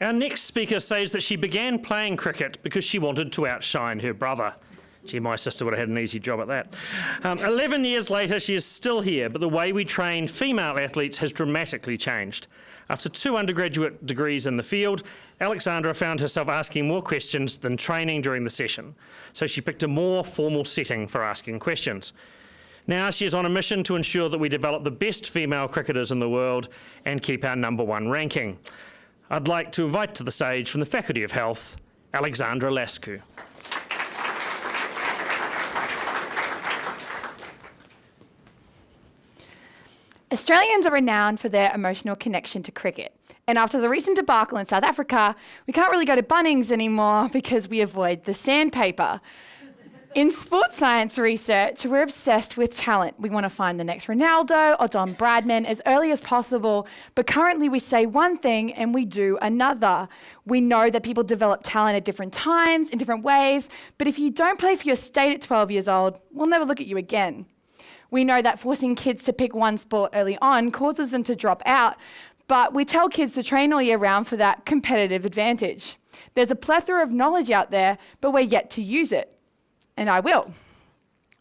Our next speaker says that she began playing cricket because she wanted to outshine her brother. Gee, my sister would have had an easy job at that. 11 years later, she is still here, but the way we train female athletes has dramatically changed. After 2 undergraduate degrees in the field, Alexanrda found herself asking more questions than training during the session, so she picked a more formal setting for asking questions. Now she is on a mission to ensure that we develop the best female cricketers in the world and keep our #1 ranking. I'd like to invite to the stage from the Faculty of Health, Alexandra Lascu. Australians are renowned for their emotional connection to cricket. And after the recent debacle in South Africa, we can't really go to Bunnings anymore because we avoid the sandpaper. In sports science research, we're obsessed with talent. We want to find the next Ronaldo or Don Bradman as early as possible, but currently we say one thing and we do another. We know that people develop talent at different times, in different ways, but if you don't play for your state at 12 years old, we'll never look at you again. We know that forcing kids to pick one sport early on causes them to drop out, but we tell kids to train all year round for that competitive advantage. There's a plethora of knowledge out there, but we're yet to use it. And I will.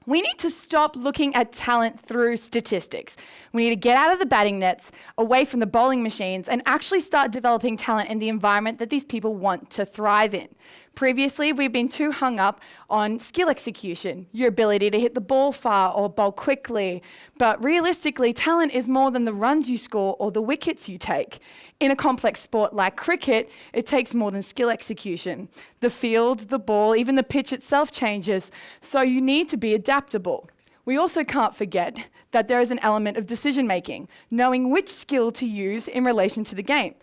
We need to stop looking at talent through statistics. We need to get out of the batting nets, away from the bowling machines, and actually start developing talent in the environment that these people want to thrive in. Previously, we've been too hung up on skill execution, your ability to hit the ball far or bowl quickly. But realistically, talent is more than the runs you score or the wickets you take. In a complex sport like cricket, it takes more than skill execution. The field, the ball, even the pitch itself changes, so you need to be adaptable. We also can't forget that there is an element of decision-making, knowing which skill to use in relation to the game.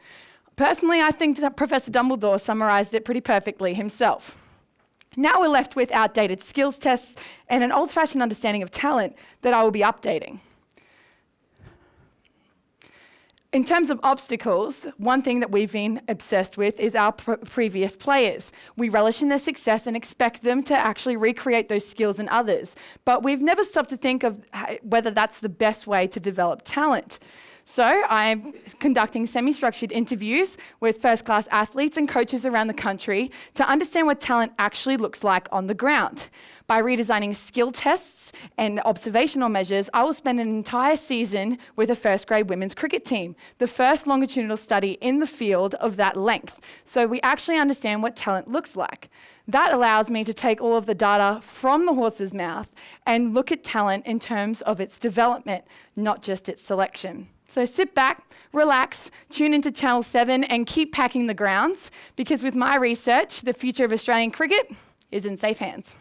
Personally, I think that Professor Dumbledore summarised it pretty perfectly himself. Now we're left with outdated skills tests and an old-fashioned understanding of talent that I will be updating. In terms of obstacles, one thing that we've been obsessed with is our previous players. We relish in their success and expect them to actually recreate those skills in others. But we've never stopped to think of whether that's the best way to develop talent. So I'm conducting semi-structured interviews with first-class athletes and coaches around the country to understand what talent actually looks like on the ground. By redesigning skill tests and observational measures, I will spend an entire season with a first-grade women's cricket team, the first longitudinal study in the field of that length. So we actually understand what talent looks like. That allows me to take all of the data from the horse's mouth and look at talent in terms of its development, not just its selection. So sit back, relax, tune into Channel 7 and keep packing the grounds, because with my research, the future of Australian cricket is in safe hands.